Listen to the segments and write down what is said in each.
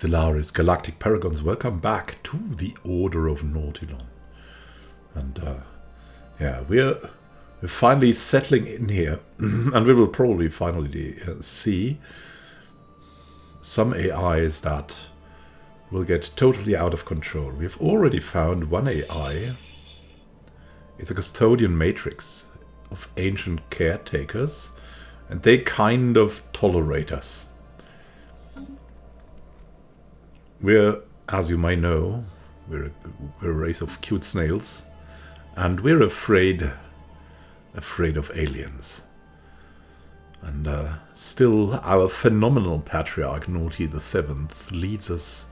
Stellaris Galactic Paragons, welcome back to the Order of Nautilon. And yeah, we're finally settling in here, and we will probably finally see some AIs that will get totally out of control. We've already found one AI. It's a custodian matrix of ancient caretakers, and they kind of tolerate us. We're, as you might know, we're a race of cute snails, and we're afraid of aliens. And still, our phenomenal patriarch, Naughty the Seventh, leads us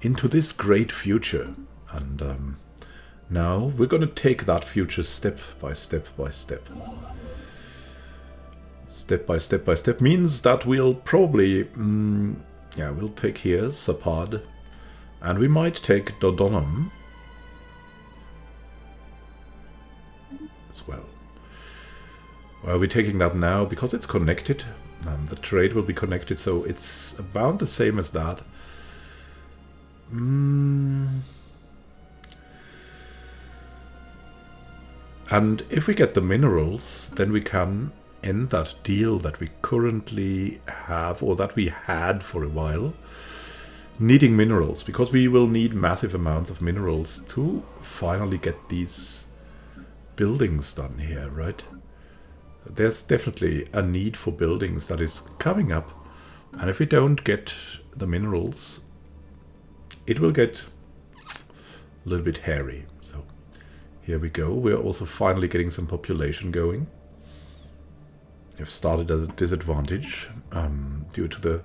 into this great future. And now we're going to take that future step by step by step. Step by step by step means that we'll probably... yeah, we'll take here Sapad, and we might take Dodonum as well. Well, we're taking that now because it's connected. The trade will be connected, so it's about the same as that. And if we get the minerals, then we can end that deal that we currently have, or that we had for a while, needing minerals, because we will need massive amounts of minerals to finally get these buildings done here, right? There's definitely a need for buildings that is coming up, and if we don't get the minerals, it will get a little bit hairy. So here we go. We're also finally getting some population going. We've started at a disadvantage due to the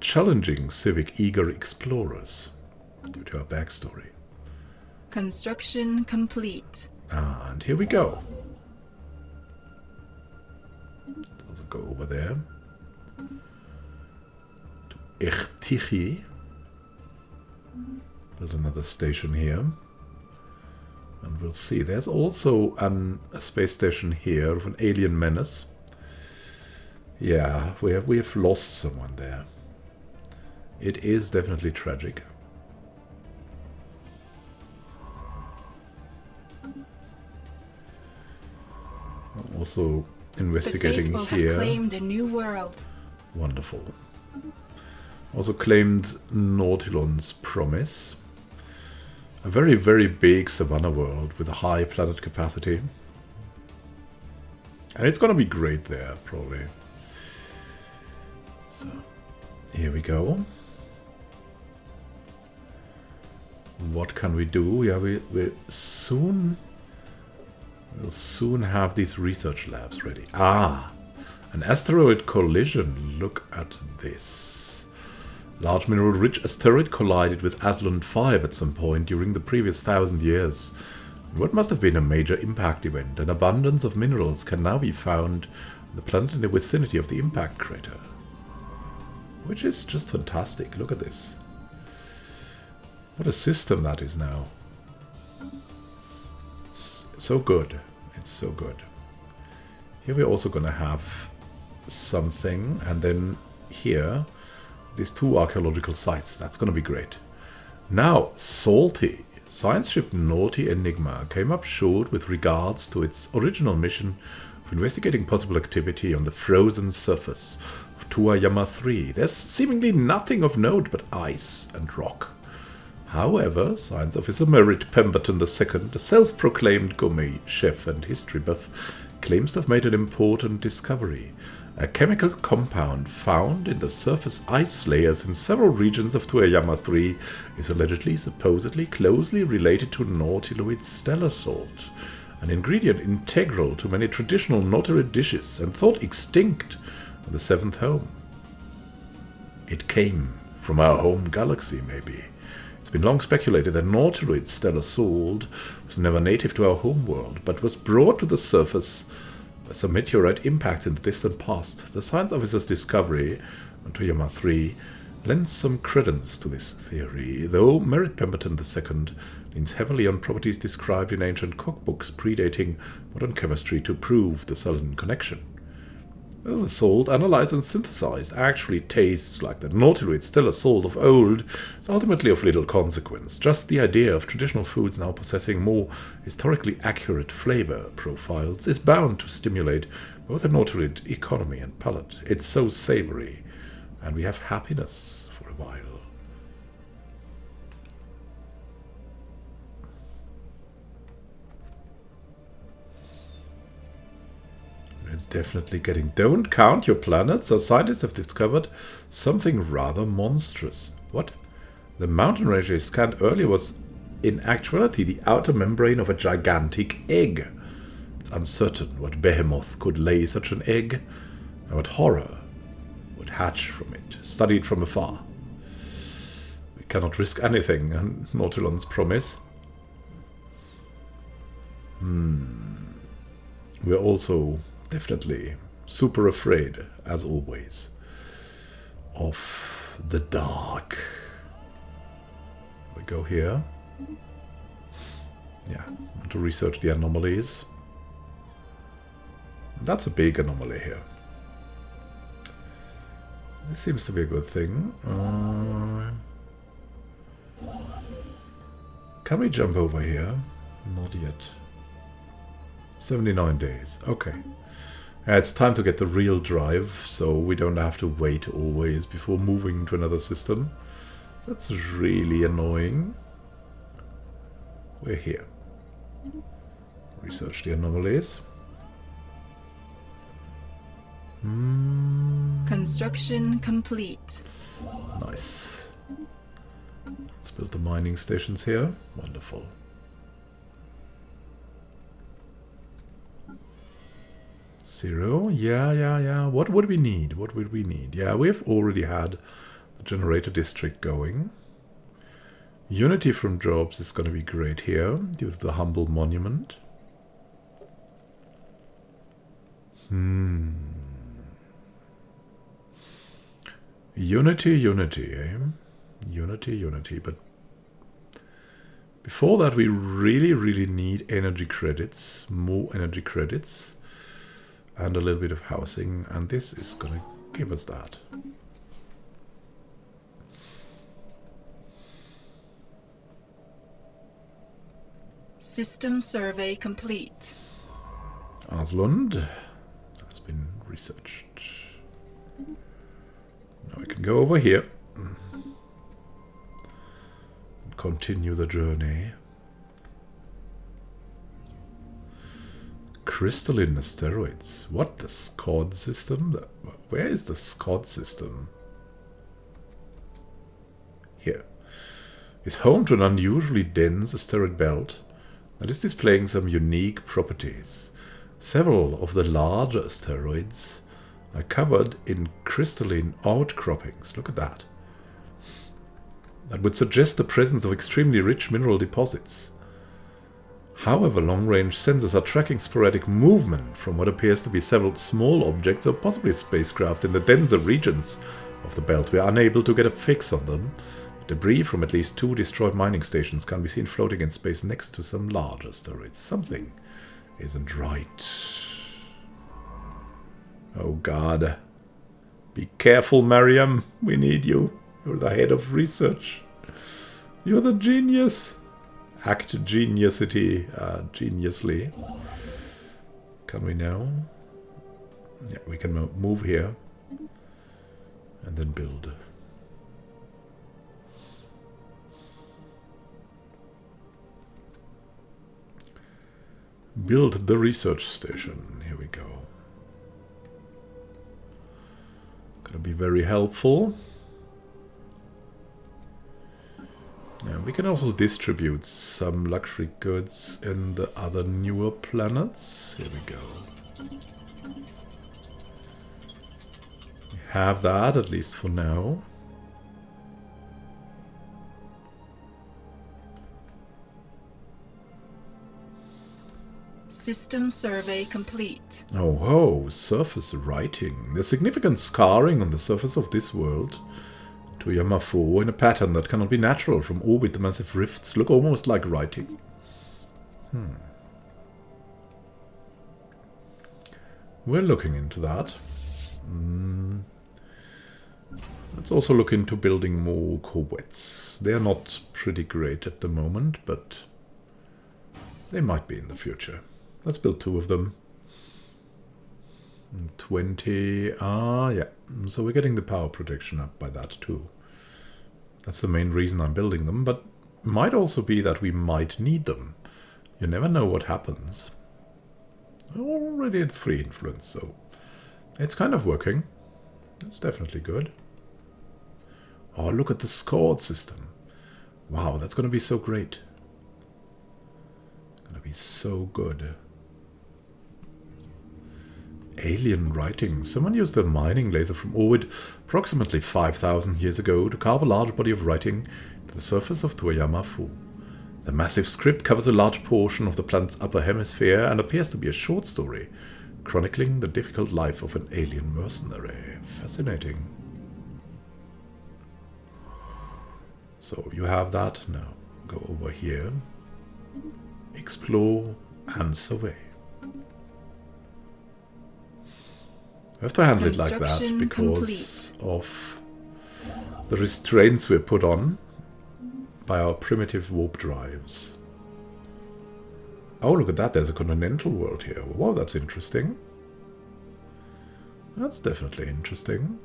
challenging civic eager explorers, due to our backstory. Construction complete. And here we go. Let's go over there to Echtichi. Build another station here. And we'll see. There's also a space station here of an alien menace. Yeah, we have lost someone there. It is definitely tragic. I'm also investigating the faithful here. Have claimed a new world. Wonderful. Also claimed Nautilon's promise. A very, very big savanna world with a high planet capacity. And it's gonna be great there, probably. So, here we go. What can we do? Yeah, we'll soon have these research labs ready. Ah, an asteroid collision. Look at this. Large mineral-rich asteroid collided with Aslan 5 at some point during the previous 1,000 years. What must have been a major impact event. An abundance of minerals can now be found on the planet in the vicinity of the impact crater. Which is just fantastic. Look at this. What a system that is now. It's so good. It's so good. Here we're also going to have something. And then here, these two archaeological sites. That's going to be great. Now, Salty. Science ship Naughty Enigma came up short with regards to its original mission of investigating possible activity on the frozen surface of Tuayama 3. There's seemingly nothing of note but ice and rock. However, Science Officer Merritt Pemberton II, a self-proclaimed gourmet chef and history buff, claims to have made an important discovery. A chemical compound found in the surface ice layers in several regions of Tuayama 3 is allegedly, supposedly, closely related to Nautiloid stellar salt, an ingredient integral to many traditional Nautiloid dishes and thought extinct on the seventh home. It came from our home galaxy, maybe. It's been long speculated that Nautiloid stellar salt was never native to our home world, but was brought to the surface by some meteorite impacts in the distant past. The science officer's discovery on Tuayama 3 lends some credence to this theory, though Merritt Pemberton II leans heavily on properties described in ancient cookbooks predating modern chemistry to prove the sudden connection. Well, the salt, analyzed and synthesized, actually tastes like the Nautiloid stellar salt of old. It's ultimately of little consequence. Just the idea of traditional foods now possessing more historically accurate flavor profiles is bound to stimulate both the Nautiloid economy and palate. It's so savory, and we have happiness for a while. Definitely getting... Don't count your planets. Our scientists have discovered something rather monstrous. What? The mountain range they scanned earlier was in actuality the outer membrane of a gigantic egg. It's uncertain what behemoth could lay such an egg, and what horror would hatch from it, studied from afar. We cannot risk anything, and Nautilon's promise. We're also... definitely super afraid, as always, of the dark. We go here. Yeah, to research the anomalies. That's a big anomaly here. This seems to be a good thing. Can we jump over here? Not yet. 79 days. Okay. It's time to get the real drive, so we don't have to wait always before moving to another system. That's really annoying. We're here. Research the anomalies. Construction complete. Nice. Let's build the mining stations here. Wonderful. Zero. Yeah. What would we need? What would we need? Yeah, we've already had the generator district going. Unity from jobs is going to be great here. Use the humble monument. Unity, eh? Unity. But before that, we really need energy credits. More energy credits. And a little bit of housing, and this is going to give us that. System survey complete. Aslund has been researched. Now we can go over here and continue the journey. Crystalline asteroids. What? The SCOD system? Where is the SCOD system? Here. Is home to an unusually dense asteroid belt that is displaying some unique properties. Several of the larger asteroids are covered in crystalline outcroppings. Look at that. That would suggest the presence of extremely rich mineral deposits. However, long-range sensors are tracking sporadic movement from what appears to be several small objects or possibly spacecraft in the denser regions of the belt. We are unable to get a fix on them. Debris from at least 2 destroyed mining stations can be seen floating in space next to some large asteroids. Something isn't right. Oh God. Be careful, Mariam. We need you. You're the head of research. You're the genius. Act geniusly. Can we now? Yeah, we can move here. And then build. Build the research station. Here we go. Gonna be very helpful. Yeah, we can also distribute some luxury goods in the other newer planets. Here we go. We have that, at least for now. System survey complete. Oh ho, surface writing. There's significant scarring on the surface of this world. To Yamafo in a pattern that cannot be natural. From orbit, the massive rifts look almost like writing. We're looking into that. Let's also look into building more corvettes. They're not pretty great at the moment, but they might be in the future. Let's build 2 of them. 20. Yeah. So we're getting the power protection up by that too. That's the main reason I'm building them, but might also be that we might need them. You never know what happens. Already at 3 influence, so it's kind of working. It's definitely good. Oh, look at the scored system. Wow, that's going to be so great. Going to be so good. Alien writing. Someone used a mining laser from orbit approximately 5,000 years ago to carve a large body of writing to the surface of Toyama Fu. The massive script covers a large portion of the planet's upper hemisphere and appears to be a short story chronicling the difficult life of an alien mercenary. Fascinating. So you have that. Now go over here. Explore and survey. We have to handle it like that because of the restraints we're put on by our primitive warp drives. Oh, look at that. There's a continental world here. Wow, that's interesting. That's definitely interesting.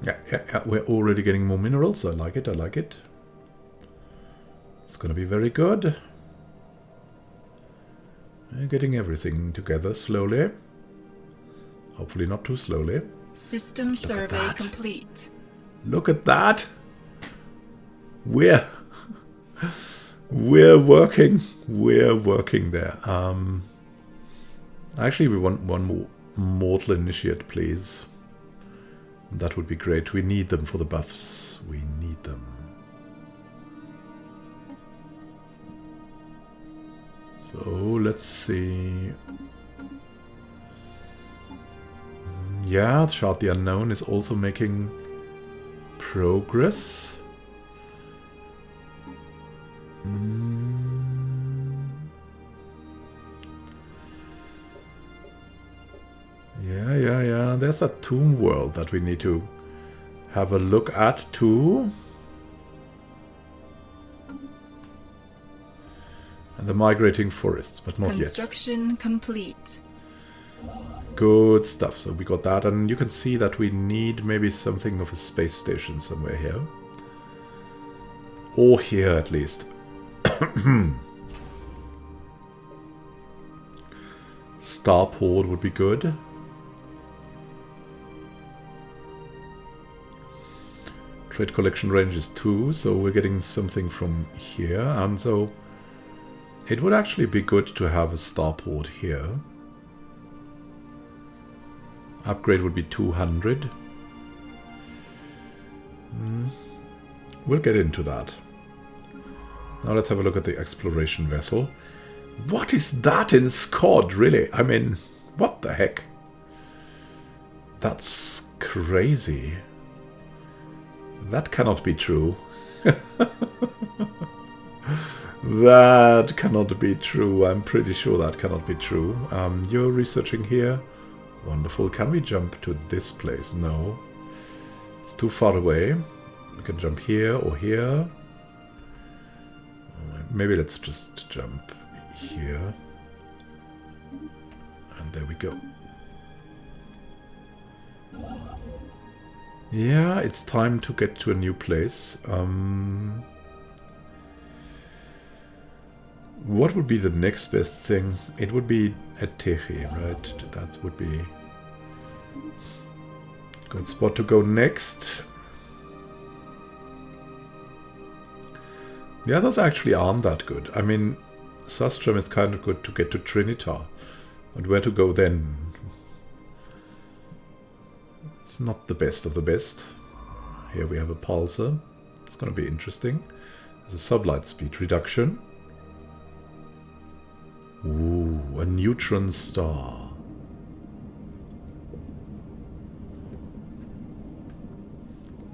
Yeah, we're already getting more minerals. I like it, I like it. It's going to be very good. We're getting everything together slowly. Hopefully not too slowly. System survey complete. Look at that. We're working. We're working there. Actually, we want one more mortal initiate, please. That would be great. We need them for the buffs. We need them. So let's see. Yeah, Shard the Unknown is also making progress. Yeah. There's that tomb world that we need to have a look at too. And the migrating forests, but not yet. Construction complete. Good stuff. So we got that, and you can see that we need maybe something of a space station somewhere here. Or here at least. Starport would be good. Trade collection range is 2, so we're getting something from here, and so it would actually be good to have a starport here. Upgrade would be 200. We'll get into that. Now let's have a look at the exploration vessel. What is that in Scod, really? I mean, what the heck? That's crazy. That cannot be true. That cannot be true. I'm pretty sure that cannot be true. You're researching here. Wonderful. Can we jump to this place? No. It's too far away. We can jump here or here. Maybe let's just jump here. And there we go. Yeah, it's time to get to a new place. What would be the next best thing? It would be at Techi, right? That would be a good spot to go next. The others actually aren't that good. I mean, Sustrum is kind of good to get to Trinitar. But where to go then? It's not the best of the best. Here we have a pulsar. It's going to be interesting. There's a sublight speed reduction. Ooh, a neutron star.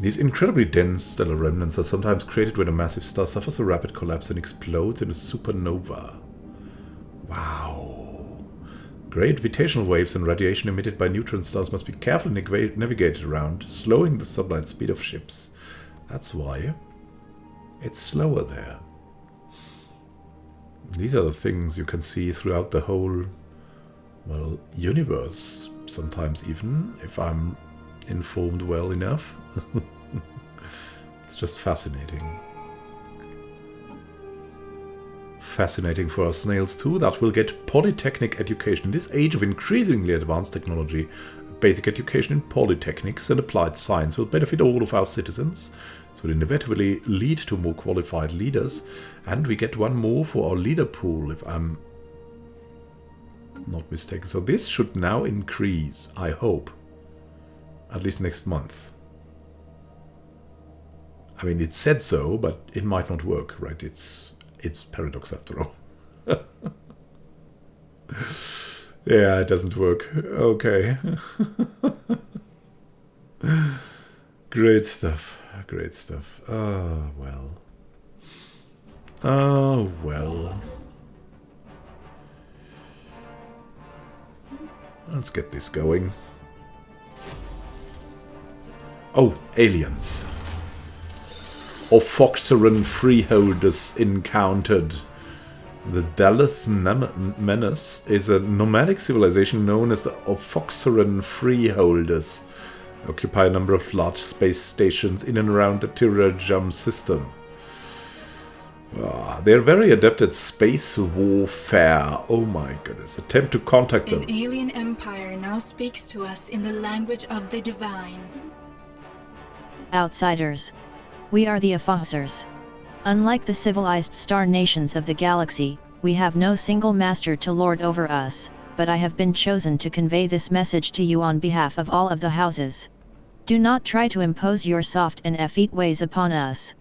These incredibly dense stellar remnants are sometimes created when a massive star suffers a rapid collapse and explodes in a supernova. Wow. Great gravitational waves and radiation emitted by neutron stars must be carefully navigated around, slowing the sublight speed of ships. That's why it's slower there. These are the things you can see throughout the whole, well, universe, sometimes even, if I'm informed well enough. It's just fascinating. Fascinating for our snails too, that will get polytechnic education. In this age of increasingly advanced technology, basic education in polytechnics and applied science will benefit all of our citizens. So it will inevitably lead to more qualified leaders, and we get one more for our leader pool, if I'm not mistaken. So this should now increase, I hope, at least next month. I mean, it said so, but it might not work, right? It's Paradox after all. Yeah, it doesn't work. Okay. Great stuff. Great stuff. Oh, well. Oh, well. Let's get this going. Oh, aliens. Ophoxeran freeholders encountered. The Daleth Menace is a nomadic civilization known as the Ophoxeran freeholders. They occupy a number of large space stations in and around the Tirajum system. They're very adept at space warfare. Oh my goodness. Attempt to contact them. An alien empire now speaks to us in the language of the divine. Outsiders. We are the Ophoxers. Unlike the civilized star nations of the galaxy, we have no single master to lord over us, but I have been chosen to convey this message to you on behalf of all of the houses. Do not try to impose your soft and effete ways upon us.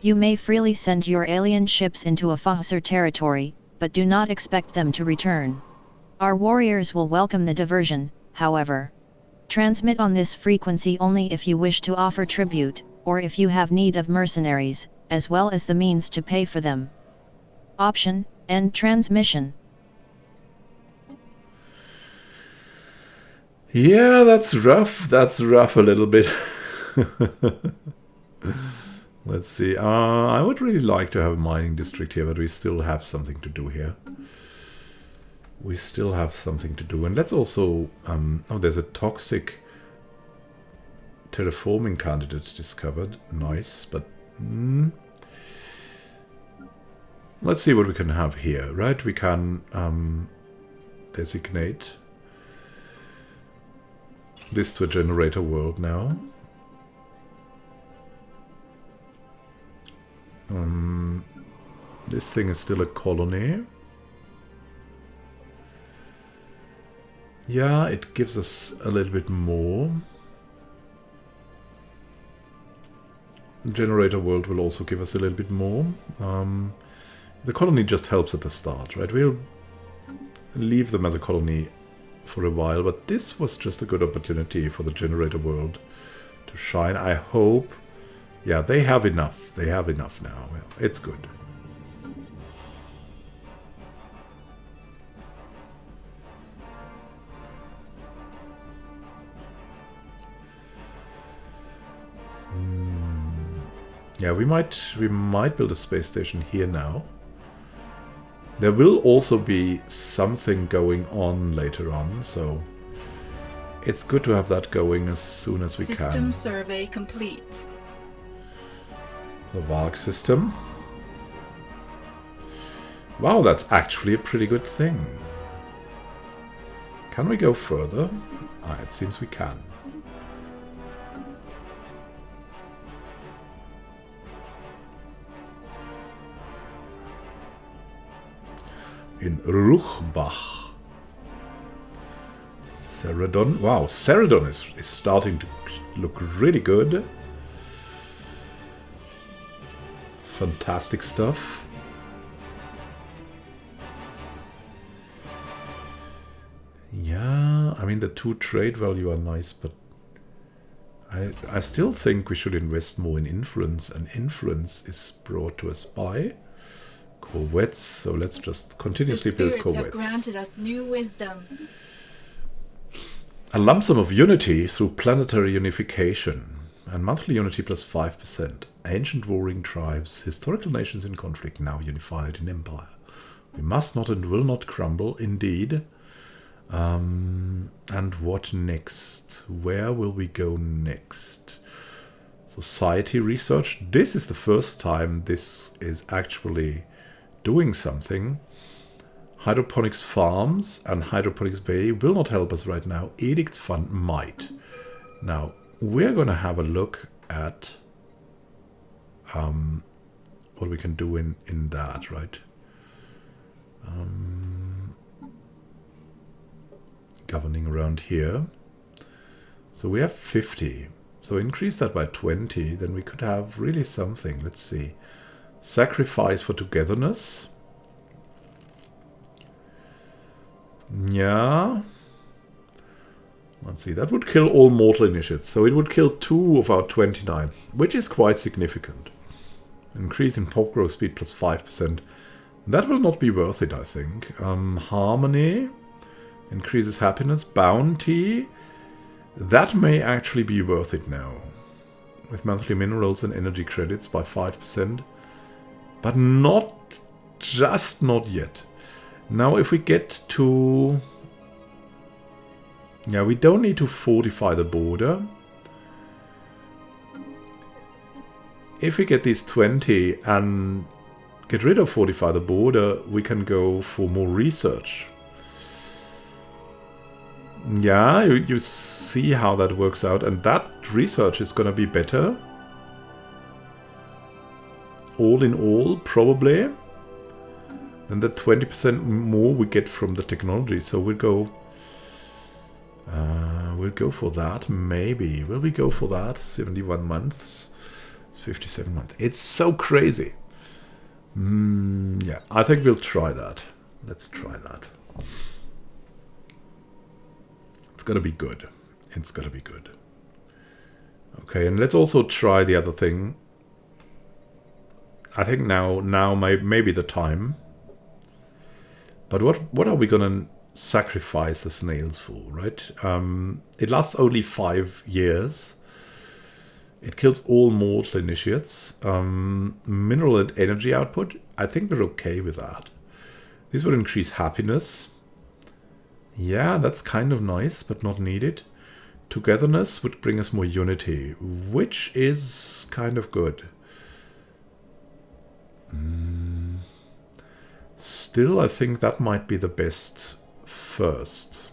You may freely send your alien ships into Ophoxer territory, but do not expect them to return. Our warriors will welcome the diversion, however. Transmit on this frequency only if you wish to offer tribute, or if you have need of mercenaries, as well as the means to pay for them. Option: End transmission. Yeah, that's rough. That's rough a little bit. Let's see. I would really like to have a mining district here, but we still have something to do here. We still have something to do. And let's also... oh, there's a toxic terraforming candidate discovered. Nice, but... let's see what we can have here, right? We can designate this to a generator world now. This thing is still a colony. Yeah, it gives us a little bit more. Generator world will also give us a little bit more. The colony just helps at the start, right? We'll leave them as a colony for a while, but this was just a good opportunity for the generator world to shine. I hope. Yeah, they have enough. They have enough now. Well, it's good. Yeah, we might build a space station here now. There will also be something going on later on, so it's good to have that going as soon as we can. System survey complete. The Varg system. Wow, that's actually a pretty good thing. Can we go further? It seems we can. In Ruchbach. Ceradon. Wow, Ceradon is starting to look really good. Fantastic stuff. Yeah, I mean the 2 trade value are nice, but I I still think we should invest more in influence, and influence is brought to us by corvettes. So let's just continuously build The spirits have corvettes. granted us new wisdom. A lump sum of unity through planetary unification. And monthly unity plus 5%. Ancient warring tribes, historical nations in conflict, now unified in empire. We must not and will not crumble, indeed. And what next? Where will we go next? Society research. This is the first time this is actually doing something. Hydroponics farms and hydroponics bay will not help us right now. Edicts fund might. Now, we're going to have a look at what we can do in that, right? Governing around here. So we have 50. So increase that by 20, then we could have really something. Let's see. Sacrifice for togetherness. Yeah. Let's see, that would kill all mortal initiates. So it would kill 2 of our 29, which is quite significant. Increase in pop growth speed plus 5%. That will not be worth it, I think. Harmony increases happiness. Bounty. That may actually be worth it now. With monthly minerals and energy credits by 5%. But not, just not yet. Now if we get to... Yeah, we don't need to fortify the border. If we get these 20 and get rid of fortify the border, we can go for more research. Yeah, you see how that works out, and that research is going to be better. All in all, probably. Than the 20% more we get from the technology. So we'll go for that, maybe. Will we go for that? 71 months. 57 months. It's so crazy. Yeah, I think we'll try that. Let's try that. It's gonna be good. It's gonna be good. Okay, and let's also try the other thing. I think now maybe the time. But what are we gonna sacrifice the snails for, right? It lasts only 5 years. It kills all mortal initiates. Mineral and energy output. I think we're okay with that. This would increase happiness. Yeah, that's kind of nice, but not needed. Togetherness would bring us more unity, which is kind of good. Still, I think that might be the best first.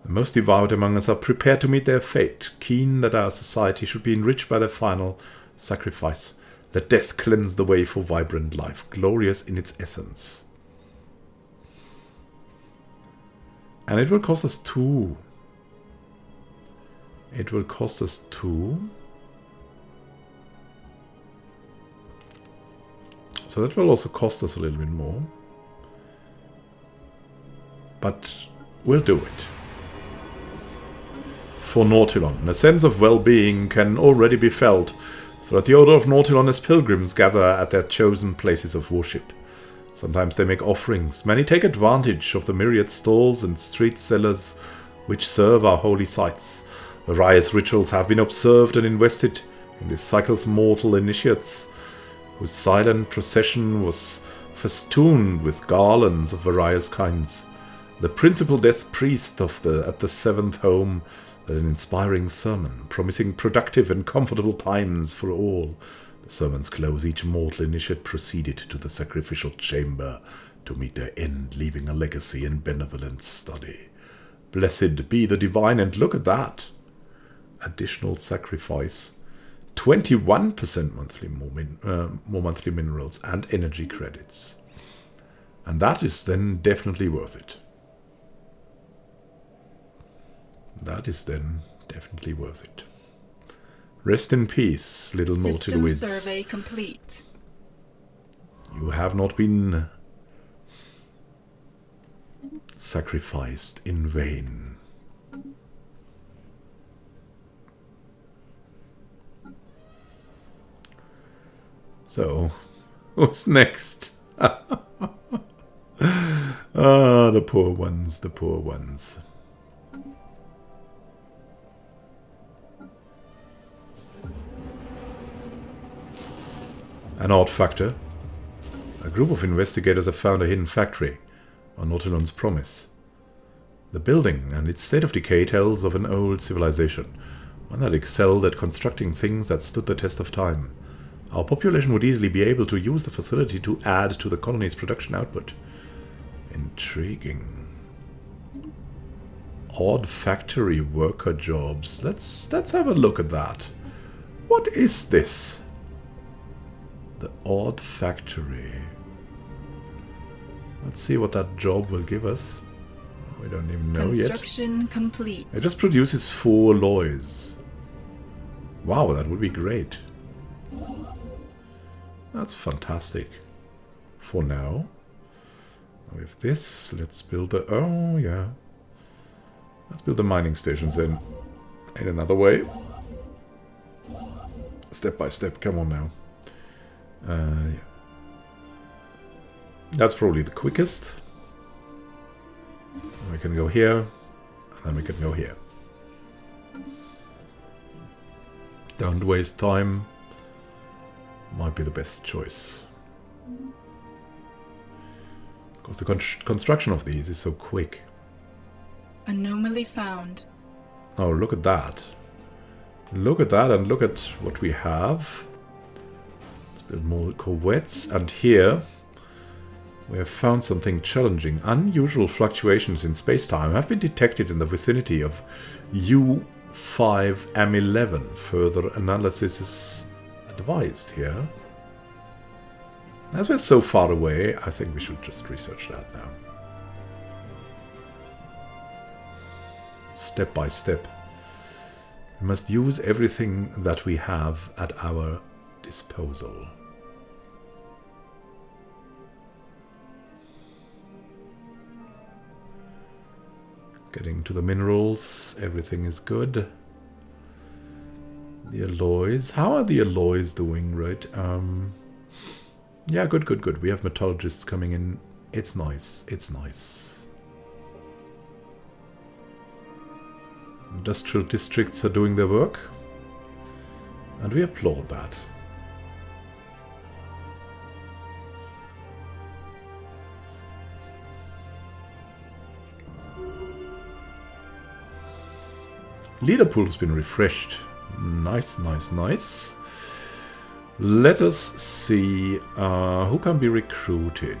The most devout among us are prepared to meet their fate, keen that our society should be enriched by their final sacrifice. Let death cleanse the way for vibrant life, glorious in its essence. And it will cost us 2. It will cost us 2. So that will also cost us a little bit more. But we'll do it. For Nautilon, a sense of well-being can already be felt so that the Order of Nautilon as pilgrims gather at their chosen places of worship. Sometimes they make offerings. Many take advantage of the myriad stalls and street sellers which serve our holy sites. Various rituals have been observed and invested in this cycle's mortal initiates, whose silent procession was festooned with garlands of various kinds. The principal death priest at the 7th home led an inspiring sermon, promising productive and comfortable times for all. The sermon's close, each mortal initiate proceeded to the sacrificial chamber to meet their end, leaving a legacy in benevolent study. Blessed be the divine, and look at that! Additional sacrifice. 21% monthly more monthly minerals and energy credits. And that is then definitely worth it. That is then definitely worth it. Rest in peace, little System Nautiloids. survey complete. You have not been sacrificed in vain. So, who's next? Ah, the poor ones, the poor ones. An odd factor. A group of investigators have found a hidden factory on Nautilon's promise. The building and its state of decay tells of an old civilization, one that excelled at constructing things that stood the test of time. Our population would easily be able to use the facility to add to the colony's production output. Intriguing. Odd factory worker jobs. Let's have a look at that. What is this? The odd factory. Let's see what that job will give us. We don't even know yet. Construction complete. It just produces 4 loys. Wow, that would be great. That's fantastic. For now. With this, let's build the... Oh, yeah. Let's build the mining stations then. In another way. Step by step. Come on now. Yeah. That's probably the quickest. We can go here, and then we can go here. Don't waste time. Might be the best choice. Because the construction of these is so quick. Anomaly found. Oh, look at that. Look at that, and look at what we have. Let's build more corvettes, and here we have found something challenging. Unusual fluctuations in space-time have been detected in the vicinity of U5M11. Further analysis is advised here. As we're so far away, I think we should just research that now. Step by step. We must use everything that we have at our disposal. Getting to the minerals, everything is good. The alloys, how are the alloys doing, right? Yeah, good, good, good. We have metallurgists coming in. It's nice, it's nice. Industrial districts are doing their work. And we applaud that. Leader pool has been refreshed. Nice, nice, nice. Let us see who can be recruited.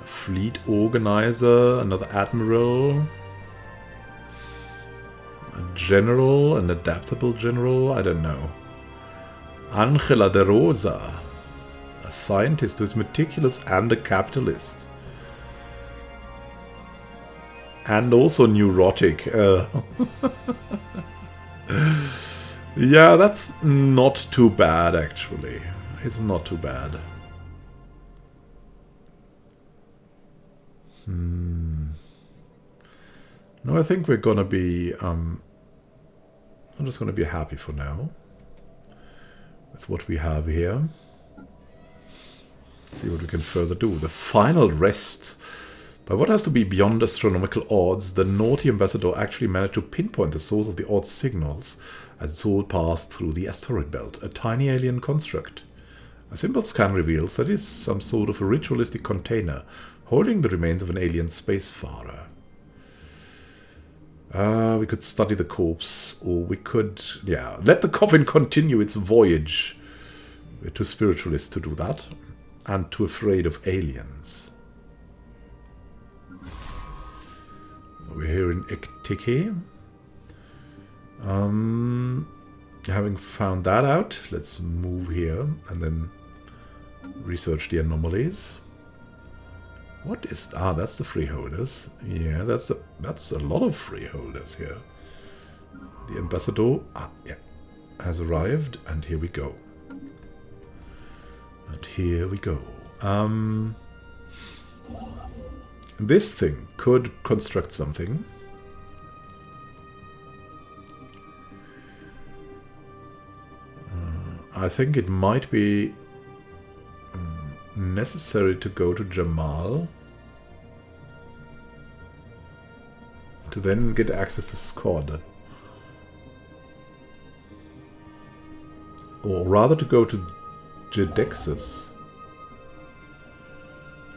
A fleet organizer, another admiral, a general, an adaptable general, I don't know. Angela de Rosa, a scientist who is meticulous and a capitalist. And also neurotic. Yeah, that's not too bad, actually. It's not too bad. No, I think we're gonna be... I'm just gonna be happy for now. With what we have here. Let's see what we can further do. The final rest... By what has to be beyond astronomical odds, the naughty ambassador actually managed to pinpoint the source of the odd signals as its all passed through the asteroid belt, a tiny alien construct. A simple scan reveals that it is some sort of a ritualistic container holding the remains of an alien spacefarer. We could study the corpse, or we could, yeah, let the coffin continue its voyage. We're too spiritualist to do that, and too afraid of aliens. We're here in Iktiki. Having found that out, let's move here and then research the anomalies. What is... Ah, that's the freeholders. Yeah, that's a lot of freeholders here. The ambassador, yeah, has arrived, and here we go. And here we go. This thing could construct something. I think it might be necessary to go to Jamal to then get access to Squad. Or rather to go to Jedexis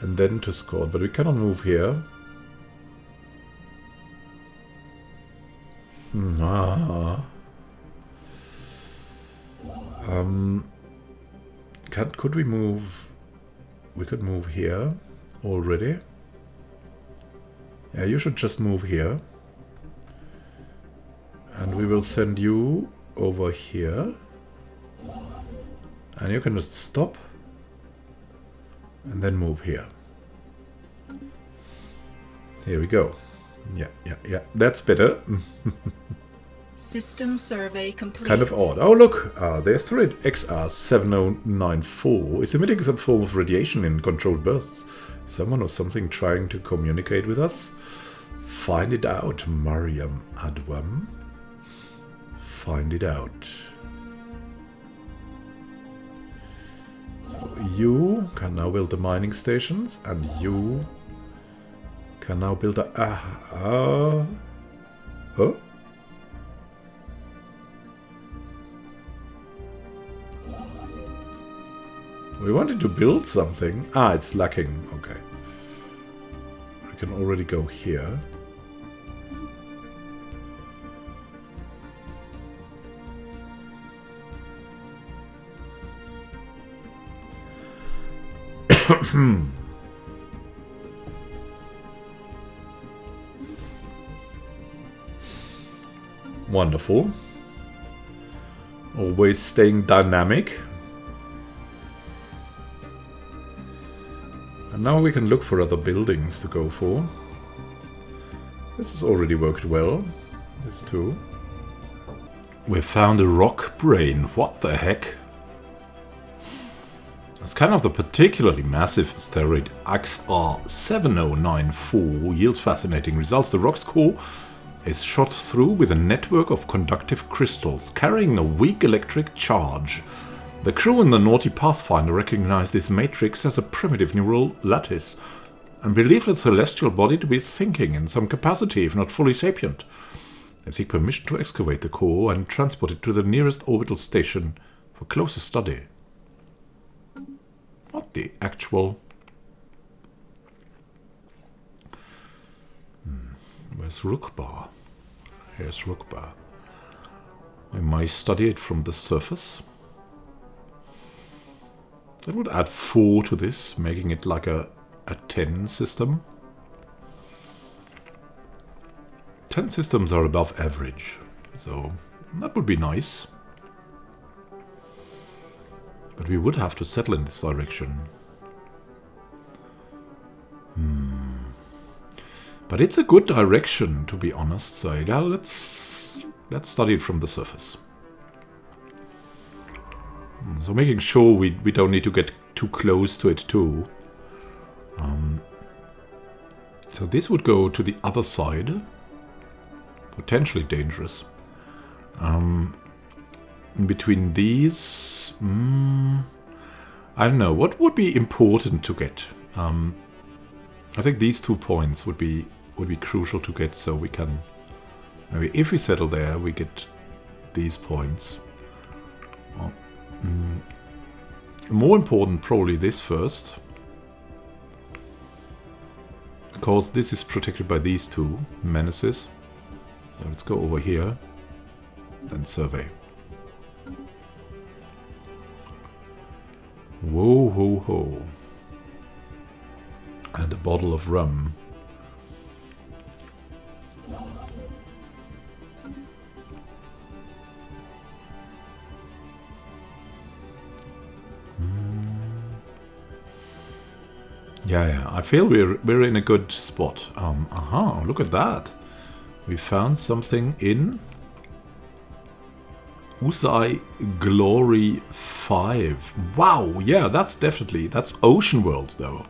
and then to Squad, but we cannot move here. Could we move? We could move here already. Yeah, you should just move here. And we will send you over here. And you can just stop. And then move here. Here we go. Yeah. That's better. System survey complete. Kind of odd. Oh, look. There's thread XR7094 is emitting some form of radiation in controlled bursts. Someone or something trying to communicate with us? Find it out, Mariam Adwam. Find it out. So you can now build the mining stations, and you can now build a... Huh? We wanted to build something. It's lacking. Okay. I can already go here. Wonderful. Always staying dynamic. And now we can look for other buildings to go for. This has already worked well. This too. We found a rock brain. What the heck? It's kind of the particularly massive asteroid XR7094 yields fascinating results. The rock's core is shot through with a network of conductive crystals carrying a weak electric charge. The crew in the naughty Pathfinder recognized this matrix as a primitive neural lattice and believed the celestial body to be thinking in some capacity, if not fully sapient. They seek permission to excavate the core and transport it to the nearest orbital station for closer study. What the actual... Where's Rukbar? Here's Rukbar. We might study it from the surface. That would add 4 to this, making it like a 10 system. 10 systems are above average, so that would be nice. But we would have to settle in this direction. But it's a good direction, to be honest, so yeah, let's study it from the surface. So making sure we don't need to get too close to it too. So this would go to the other side. Potentially dangerous. In between these... I don't know. What would be important to get? I think these 2 points would be crucial to get, so we can... Maybe if we settle there, we get these points. Well, more important, probably this first. Because this is protected by these 2 menaces. So let's go over here. Then survey. Whoa ho ho. And a bottle of rum. Yeah, I feel we're in a good spot. Look at that. We found something in Usai Glory 5. Wow, yeah, that's Ocean World though.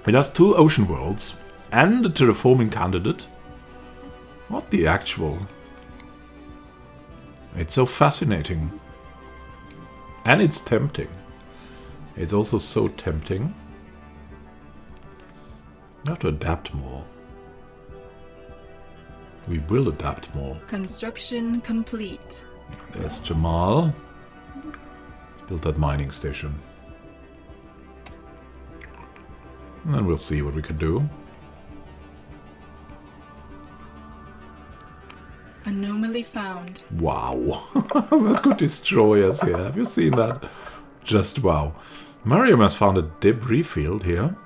It has 2 Ocean Worlds and a terraforming candidate. What the actual? It's so fascinating. And it's tempting. It's also so tempting. We have to adapt more. We will adapt more. Construction complete. There's Jamal. Build that mining station. And then we'll see what we can do. Anomaly found. Wow. That could destroy us here. Have you seen that? Just wow. Mariam has found a debris field here.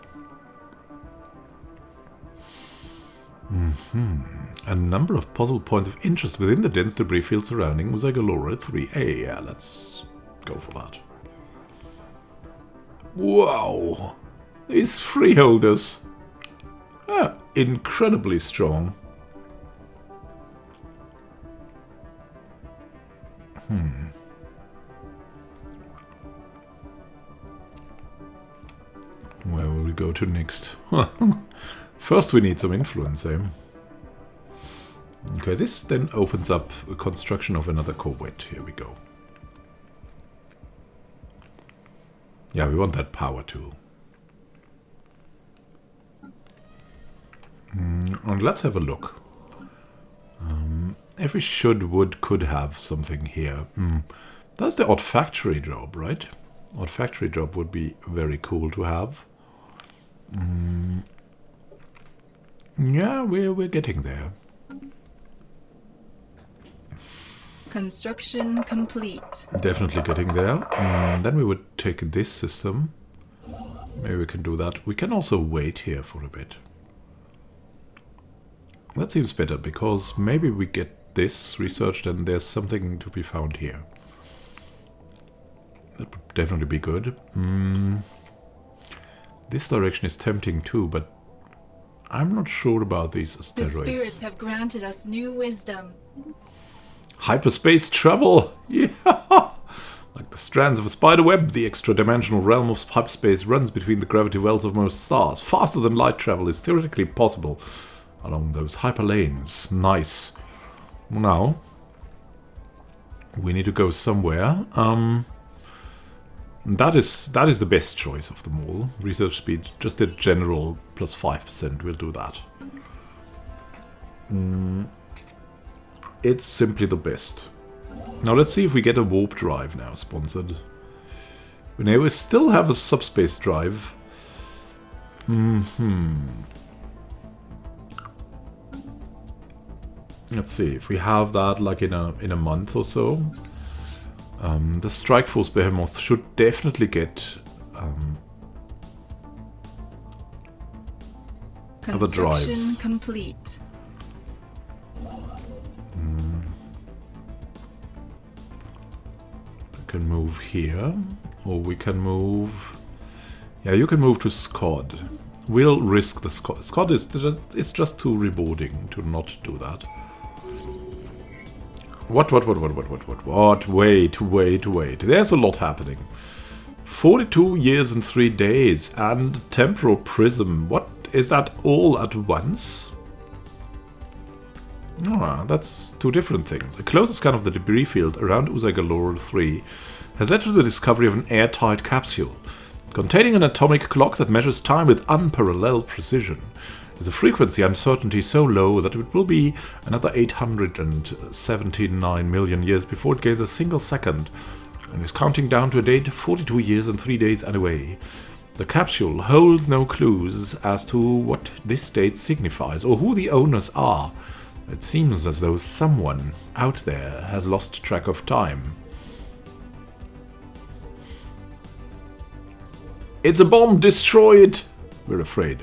A number of possible points of interest within the dense debris field surrounding Musagalora 3A. Yeah, let's go for that. Wow. These freeholders are incredibly strong. Where will we go to next? First we need some influence, eh? Okay, this then opens up a construction of another corvette. Here we go. Yeah, we want that power too. And let's have a look. Every should, would, could have something here. That's the odd factory job, right? Odd factory job would be very cool to have. Yeah, we're getting there. Construction complete. Definitely getting there. Then we would take this system. Maybe we can do that. We can also wait here for a bit. That seems better, because maybe we get this researched and there's something to be found here. That would definitely be good. This direction is tempting too, but I'm not sure about these asteroids. The spirits have granted us new wisdom. Hyperspace travel! Yeah! Like the strands of a spider web, the extra-dimensional realm of hyperspace runs between the gravity wells of most stars. Faster than light travel is theoretically possible along those hyperlanes. Nice. Now, we need to go somewhere. That is the best choice of them all. Research speed, just a general plus 5%, we'll do that. It's simply the best. Now let's see if we get a warp drive now, sponsored. We still have a subspace drive. Let's see if we have that like in a month or so. The Strike Force Behemoth should definitely get other drives. Construction complete. We can move here, or we can move. Yeah, you can move to Scod. We'll risk the Scod. Scod is it's just too rewarding to not do that. What? Wait. There's a lot happening. 42 years and 3 days, and Temporal Prism. What? Is that all at once? Ah, that's two different things. A closer scan of the debris field around Usagalora 3 has led to the discovery of an airtight capsule containing an atomic clock that measures time with unparalleled precision. There's a frequency uncertainty so low that it will be another 879 million years before it gains a single second, and is counting down to a date 42 years and 3 days anyway. The capsule holds no clues as to what this date signifies or who the owners are. It seems as though someone out there has lost track of time. It's a bomb! Destroy it! We're afraid.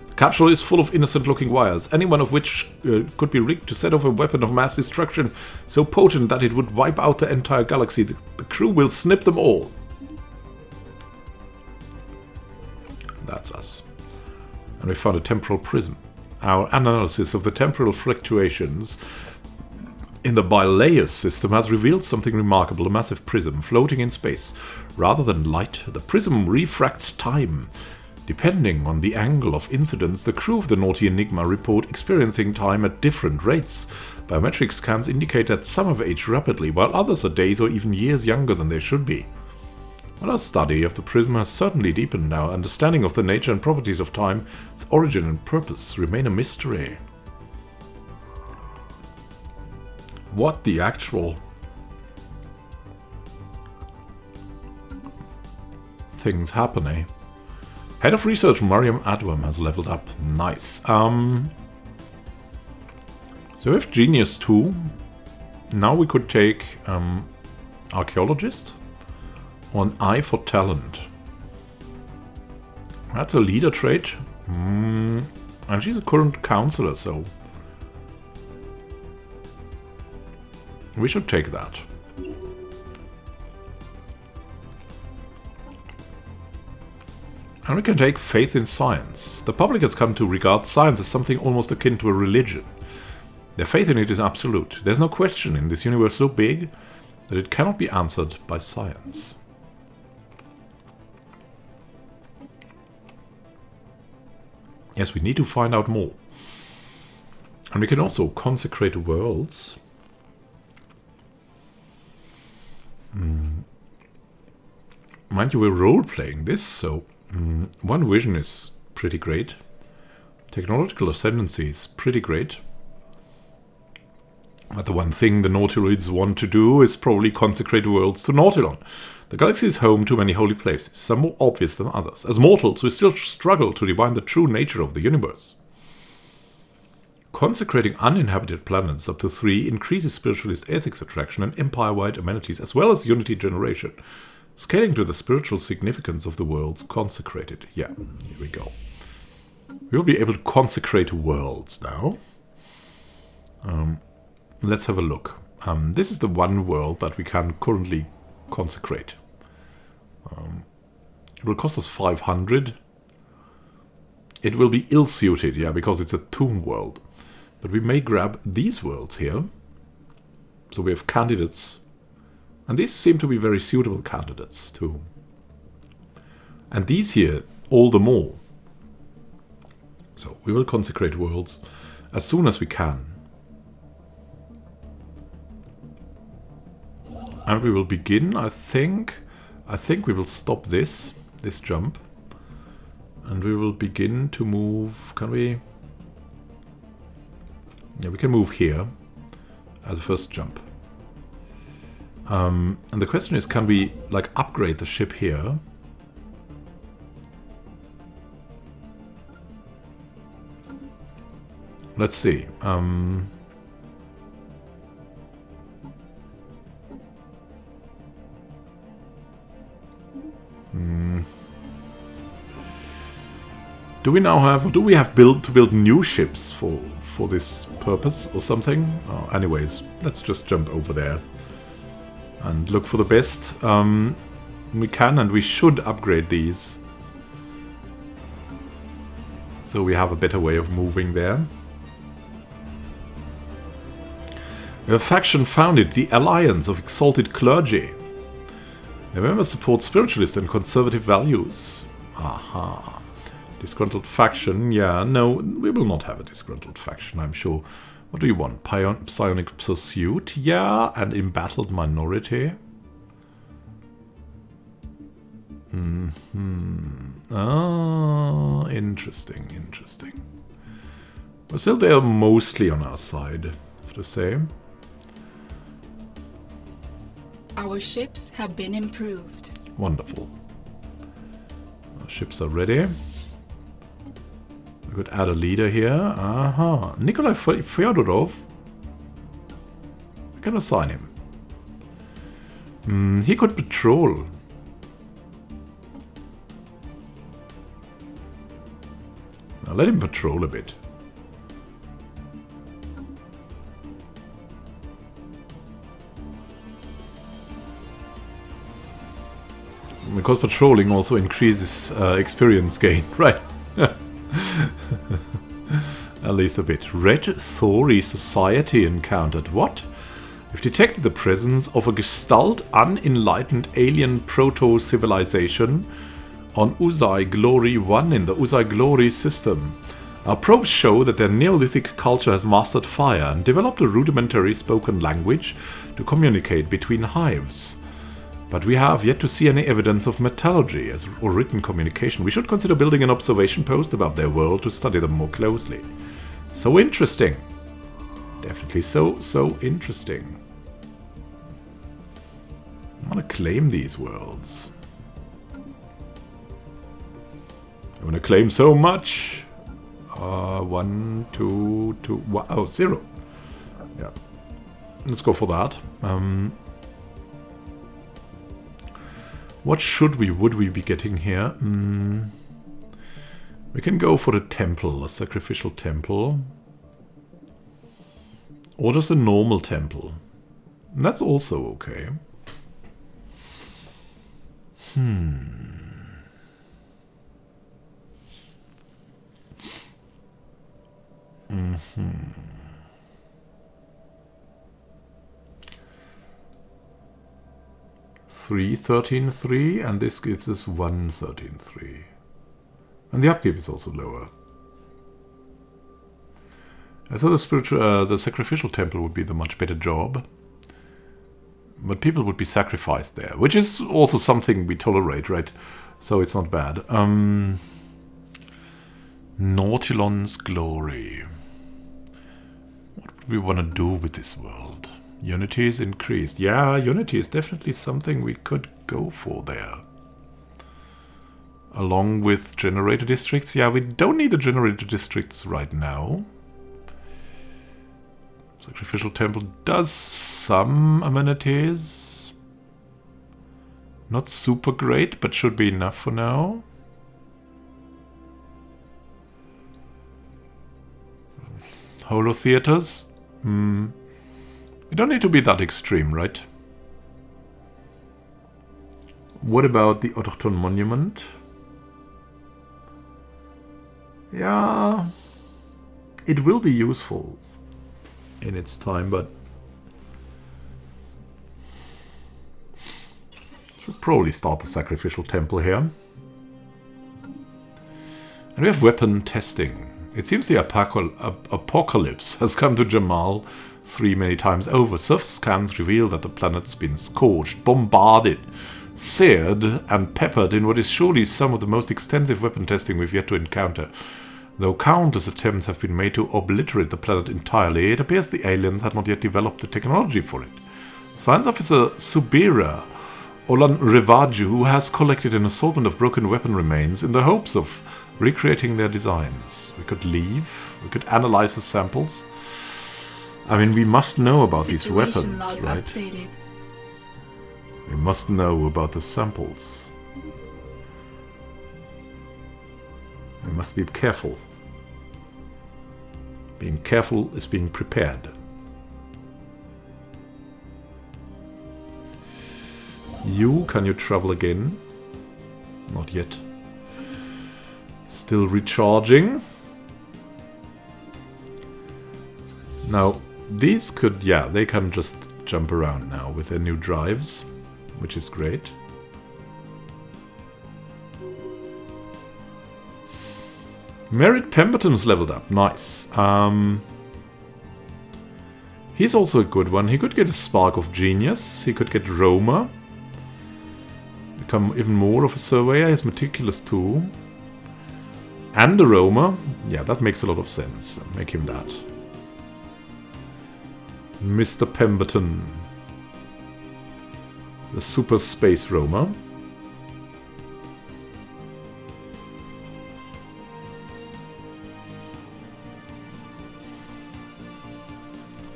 The capsule is full of innocent-looking wires, any one of which could be rigged to set off a weapon of mass destruction so potent that it would wipe out the entire galaxy. The crew will snip them all. That's us. And we found a temporal prism. Our analysis of the temporal fluctuations in the Bilaeus system has revealed something remarkable. A massive prism floating in space. Rather than light, the prism refracts time. Depending on the angle of incidence, the crew of the Naughty Enigma report experiencing time at different rates. Biometric scans indicate that some have aged rapidly, while others are days or even years younger than they should be. While our study of the prism has certainly deepened, our understanding of the nature and properties of time, its origin and purpose remain a mystery. What the actual things happening? Head of Research Mariam Adwam has leveled up. Nice. So we have Genius 2. Now we could take Archaeologist or an Eye for Talent. That's a leader trait. And she's a current counselor, so we should take that. And we can take Faith in Science. The public has come to regard science as something almost akin to a religion. Their faith in it is absolute. There's no question in this universe so big that it cannot be answered by science. Yes, we need to find out more. And we can also consecrate worlds. Mind you, we're role-playing this, so one vision is pretty great. Technological ascendancy is pretty great. But the one thing the Nautiloids want to do is probably consecrate worlds to Nautilon. The galaxy is home to many holy places, some more obvious than others. As mortals, we still struggle to divine the true nature of the universe. Consecrating uninhabited planets up to 3 increases spiritualist ethics attraction and empire-wide amenities, as well as unity generation, scaling to the spiritual significance of the worlds consecrated. Yeah, here we go. We'll be able to consecrate worlds now. Let's have a look. This is the one world that we can currently consecrate. It will cost us 500. It will be ill-suited, yeah, because it's a tomb world. But we may grab these worlds here. So we have candidates. And these seem to be very suitable candidates too. And these here, all the more. So we will consecrate worlds as soon as we can. And we will begin, I think we will stop this jump. And we will begin to move, can we? Yeah, we can move here as a first jump. And the question is, can we like upgrade the ship here? Let's see. Do we now have, or do we have to build new ships for this purpose or something? Anyways, let's just jump over there and look for the best. We can and we should upgrade these, so we have a better way of moving there. We have a faction founded, the Alliance of Exalted Clergy. Their members support spiritualist and conservative values. Aha. Disgruntled faction, yeah, no, we will not have a disgruntled faction, I'm sure. What do you want? Psionic Pursuit, yeah, and Embattled Minority. Ah, interesting, interesting. But still, they are mostly on our side, I have to say. Our ships have been improved. Wonderful. Our ships are ready. We could add a leader here. Aha. Nikolai Fyodorov. We can assign him. He could patrol. Now let him patrol a bit. Because patrolling also increases experience gain, right? At least a bit. Red Thori Society encountered. What? We've detected the presence of a gestalt unenlightened alien proto-civilization on Uzai Glory 1 in the Uzai Glory system. Our probes show that their Neolithic culture has mastered fire and developed a rudimentary spoken language to communicate between hives. But we have yet to see any evidence of metallurgy or written communication. We should consider building an observation post above their world to study them more closely. So interesting. Definitely so interesting. I want to claim these worlds. I want to claim so much. 1, 2, 2, oh, 0. Yeah. Let's go for that. What would we be getting here? We can go for the temple, a sacrificial temple. Or just a normal temple. That's also okay. Three 13.3, and this gives us 1 13.3. And the upkeep is also lower. So the sacrificial temple would be the much better job. But people would be sacrificed there, which is also something we tolerate, right? So it's not bad. Nautilon's Glory. What would we want to do with this world? Unity is increased. Yeah, unity is definitely something we could go for there. Along with generator districts. Yeah, we don't need the generator districts right now. Sacrificial Temple does some amenities. Not super great, but should be enough for now. Holo theaters? We don't need to be that extreme, right? What about the Autochthon Monument? Yeah, it will be useful in its time, but should probably start the Sacrificial Temple here. And we have weapon testing. It seems the apocalypse has come to Jamal 3 many times over. Surface scans reveal that the planet's been scorched, bombarded, seared, and peppered in what is surely some of the most extensive weapon testing we've yet to encounter. Though countless attempts have been made to obliterate the planet entirely, it appears the aliens had not yet developed the technology for it. Science Officer Subira Olan Revaju has collected an assortment of broken weapon remains in the hopes of recreating their designs. We could leave, we could analyze the samples. I mean, we must know about these weapons, right? Updated. We must know about the samples. We must be careful. Being careful is being prepared. Can you travel again? Not yet. Still recharging. Now, these could, yeah, they can just jump around now with their new drives, which is great. Merritt Pemberton's leveled up. Nice. He's also a good one. He could get a Spark of Genius. He could get Roma. Become even more of a surveyor. He's meticulous too. And a Roma. Yeah, that makes a lot of sense. Make him that. Mr. Pemberton. The Super Space Roma.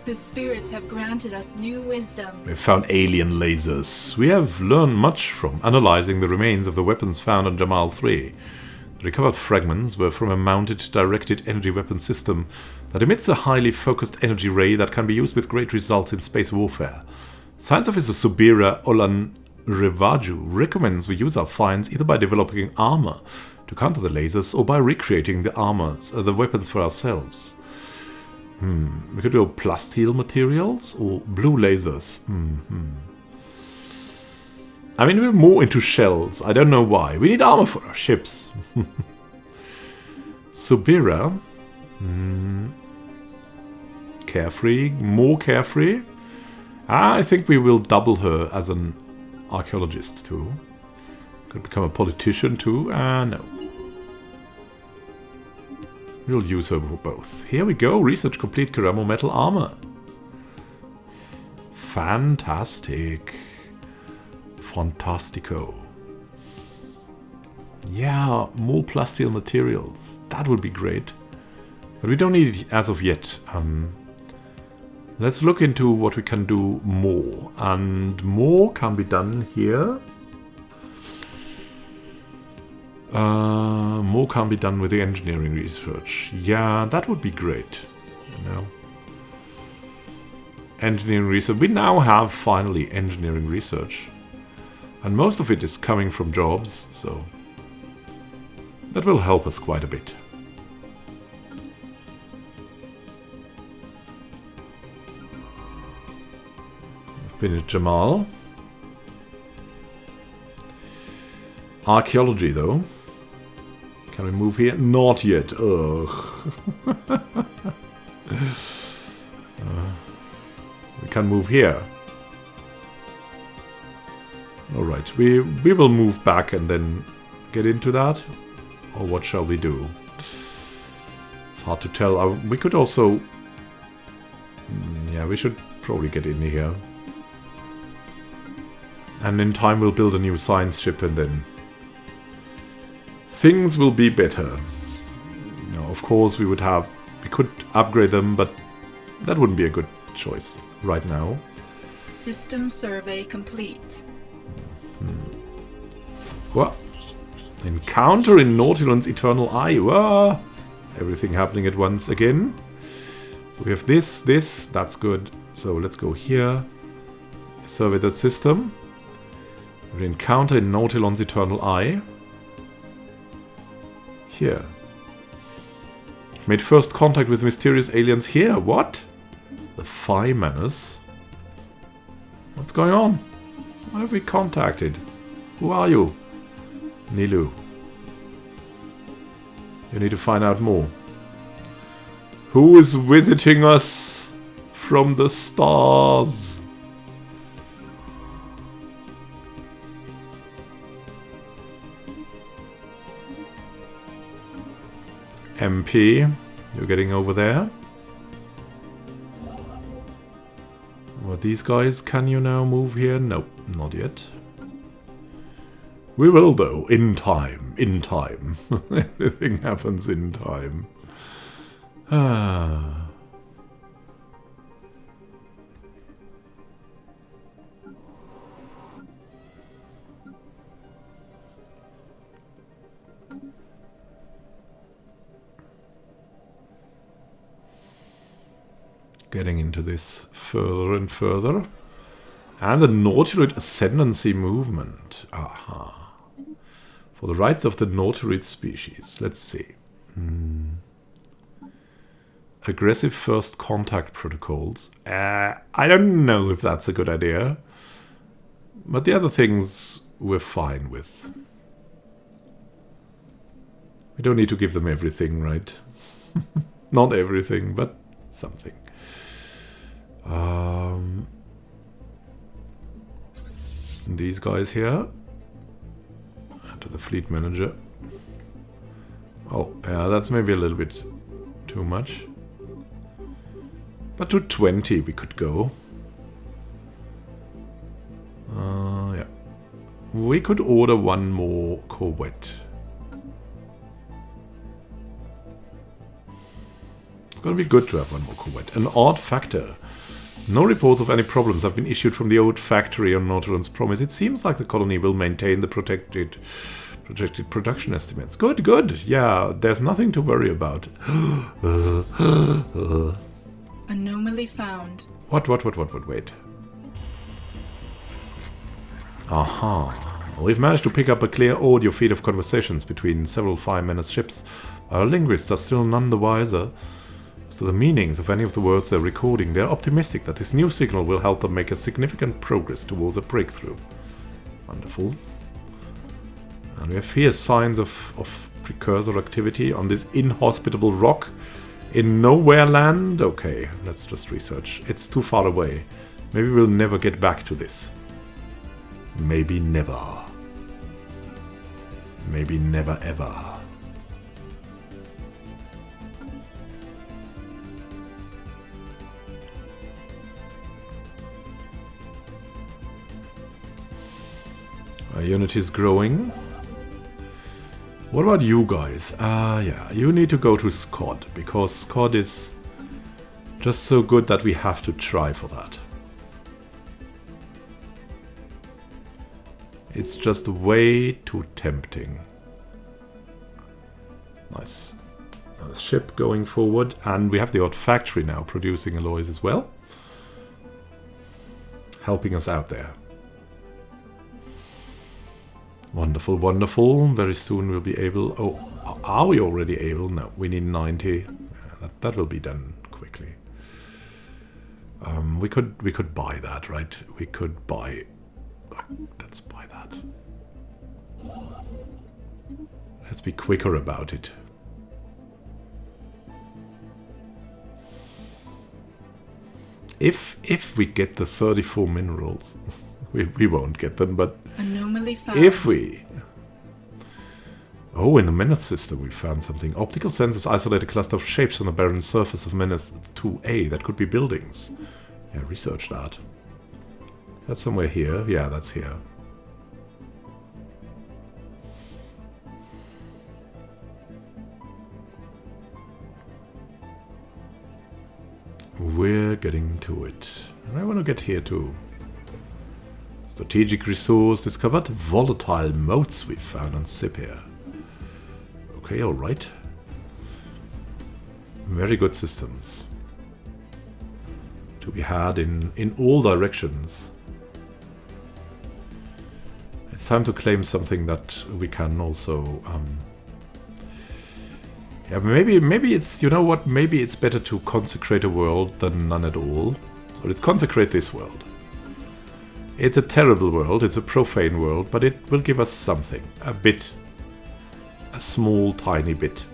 The spirits have granted us new wisdom. We found alien lasers. We have learned much from analyzing the remains of the weapons found on Jamal 3. The recovered fragments were from a mounted directed energy weapon system that emits a highly focused energy ray that can be used with great results in space warfare. Science Officer Subira Olan Revaju recommends we use our finds either by developing armor to counter the lasers or by recreating the weapons for ourselves. We could do plasteel materials or blue lasers. I mean, we're more into shells. I don't know why. We need armor for our ships. Subira. Carefree. More carefree. I think we will double her as an archaeologist too. Could become a politician too. No. We'll use her for both. Here we go. Research complete. Keramo metal armor. Fantastic. Fantastico. Yeah, more plasteel materials. That would be great. But we don't need it as of yet. Let's look into what we can do more. And more can be done here. More can be done with the engineering research. Yeah, that would be great. You know. Engineering research. We now have finally engineering research. And most of it is coming from jobs, so that will help us quite a bit. Finished Jamal. Archaeology, though. Can we move here? Not yet. Ugh. We can move here. Alright, we will move back and then get into that. Or what shall we do? It's hard to tell. We could also... yeah, we should probably get in here. And in time we'll build a new science ship and then... things will be better. Now, of course we could upgrade them, but that wouldn't be a good choice right now. System survey complete. What? Encounter in Nautilon's Eternal Eye. Whoa! Everything happening at once again. So we have this, that's good. So let's go here. Survey that system. We encounter in Nautilon's Eternal Eye. Here. Made first contact with mysterious aliens here. What? The Phi Menace? What's going on? What have we contacted? Who are you? Nilu. You need to find out more. Who is visiting us from the stars? MP, you're getting over there. What these guys, can you now move here? Nope, not yet. We will though, in time, in time. Everything happens in time. Ah. Getting into this further and further. And the Nautiloid Ascendancy movement. Aha. For the rights of the Nautiloid species. Let's see. Aggressive first contact protocols. I don't know if that's a good idea. But the other things we're fine with. We don't need to give them everything, right? Not everything, but something. These guys here. To the fleet manager. Oh, yeah, that's maybe a little bit too much. But to 20 we could go. Yeah. We could order one more corvette. It's gonna be good to have one more corvette. An odd factor. No reports of any problems have been issued from the old factory on Nautilon's promise. It seems like the colony will maintain the projected production estimates. Good, good. Yeah, there's nothing to worry about. Anomaly found. What, wait. Aha. We've managed to pick up a clear audio feed of conversations between several Phi Menace ships. Our linguists are still none the wiser as to the meanings of any of the words they're recording. They're optimistic that this new signal will help them make a significant progress towards a breakthrough. Wonderful. And we have here signs of precursor activity on this inhospitable rock in nowhere land. Okay, let's just research. It's too far away. Maybe we'll never get back to this. Maybe never. Maybe never ever. Our unit is growing. What about you guys? Yeah, you need to go to Scod, because Scod is just so good that we have to try for that. It's just way too tempting. Nice. A ship going forward, and we have the odd factory now producing alloys as well. Helping us out there. Wonderful, wonderful. Very soon we'll be able... Oh, are we already able? No, we need 90. Yeah, that will be done quickly. We could buy that, right? We could buy... Let's buy that. Let's be quicker about it. If we get the 34 minerals, we won't get them, but Anomaly found. if we... Oh, in the Menace system we found something. Optical sensors isolate a cluster of shapes on the barren surface of Menace 2A. That could be buildings. Yeah, research that. Is that somewhere here? Yeah, that's here. We're getting to it. And I want to get here too. Strategic resource discovered. Volatile motes we found on Sip here. Okay, alright. Very good systems. To be had in all directions. It's time to claim something that we can also... yeah, maybe it's... You know what? Maybe it's better to consecrate a world than none at all. So let's consecrate this world. It's a terrible world. It's a profane world. But it will give us something. A bit. A small, tiny bit.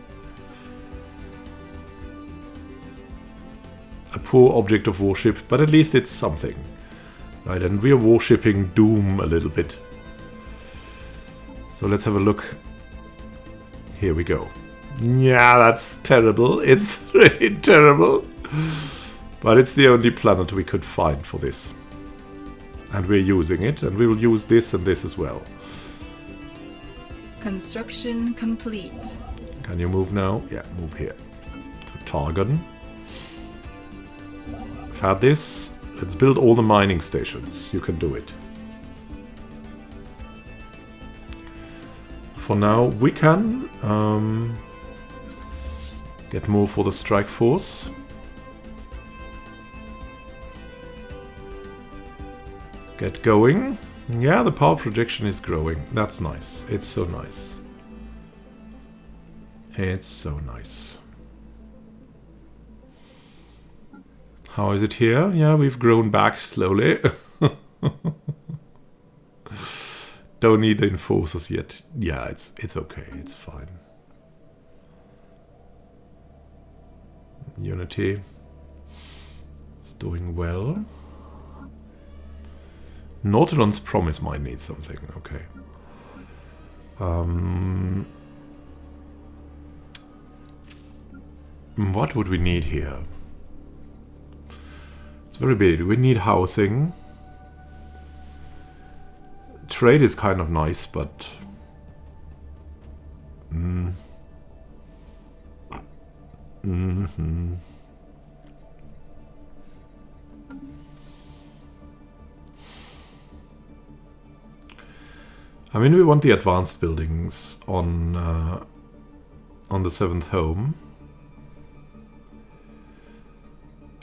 A poor object of worship. But at least it's something. Right? And we are worshipping Doom a little bit. So let's have a look. Here we go. Yeah, that's terrible. It's really terrible. But it's the only planet we could find for this. And we're using it. And we will use this and this as well. Construction complete. Can you move now? Yeah, move here. To Targon. We've had this. Let's build all the mining stations. You can do it. For now, we can get more for the strike force. Get going. Yeah, the power projection is growing. That's nice. It's so nice. It's so nice. How is it here? Yeah, we've grown back slowly. Don't need the enforcers yet. Yeah, it's okay. It's fine. Unity. It's doing well. Nautilon's promise might need something. Okay. What would we need here? It's very big. We need housing. Trade is kind of nice, but... I mean, we want the advanced buildings on the 7th home.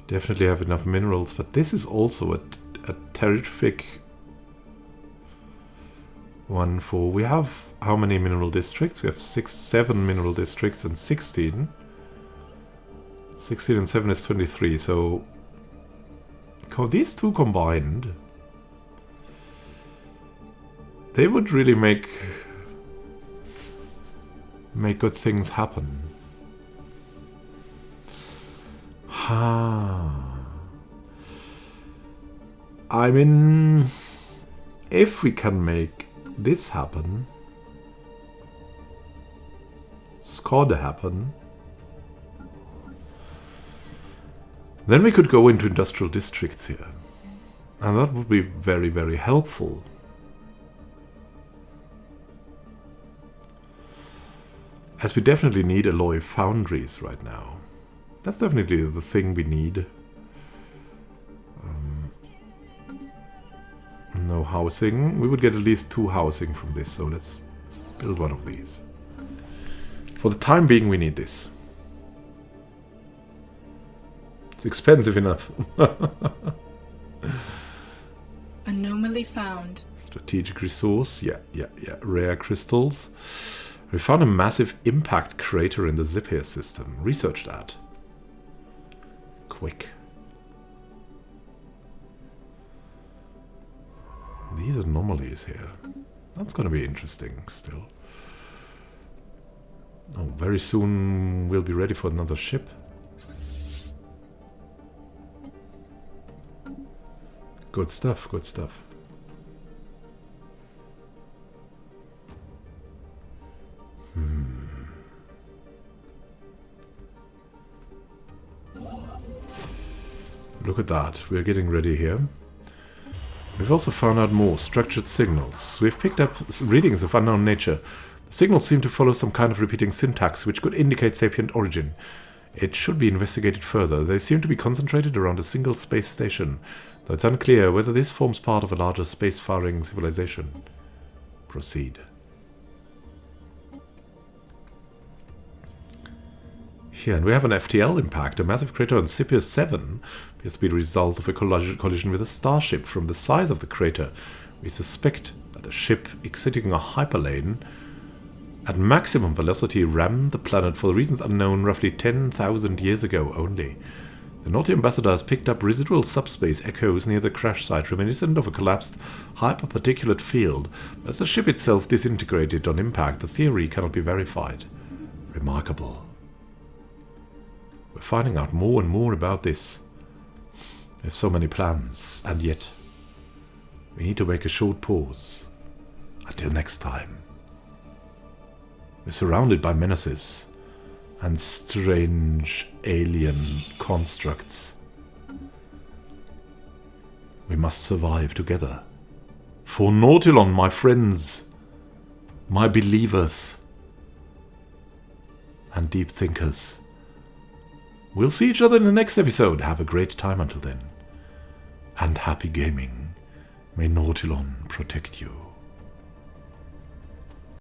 Definitely have enough minerals, but this is also a terrific one for... We have how many mineral districts? We have 7 mineral districts and 16. 16 and 7 is 23, so... These two combined... They would really make good things happen. I mean, if we can make this happen, Skod happen, then we could go into industrial districts here. And that would be very, very helpful. As we definitely need alloy foundries right now. That's definitely the thing we need. No housing. We would get at least 2 housing from this, so let's build one of these. For the time being, we need this. It's expensive enough. Anomaly found. Strategic resource. Yeah. Rare crystals. We found a massive impact crater in the Zipir system. Research that. Quick. These anomalies here. That's going to be interesting still. Oh, very soon we'll be ready for another ship. Good stuff, good stuff. Look at that. We're getting ready here. We've also found out more structured signals. We've picked up readings of unknown nature. The signals seem to follow some kind of repeating syntax, which could indicate sapient origin. It should be investigated further. They seem to be concentrated around a single space station, though it's unclear whether this forms part of a larger spacefaring civilization. Proceed. Here, and we have an FTL impact. A massive crater on Sipir 7 appears to be the result of a collision with a starship. From the size of the crater, we suspect that a ship exiting a hyperlane at maximum velocity rammed the planet for reasons unknown roughly 10,000 years ago only. The Naughty Ambassador has picked up residual subspace echoes near the crash site, reminiscent of a collapsed hyperparticulate field. But as the ship itself disintegrated on impact, the theory cannot be verified. Remarkable. We're finding out more and more about this. We have so many plans, and yet we need to make a short pause. Until next time. We're surrounded by menaces and strange alien constructs. We must survive together. For Nautilon, my friends, my believers, and deep thinkers. We'll see each other in the next episode. Have a great time until then. And happy gaming. May Nautilon protect you.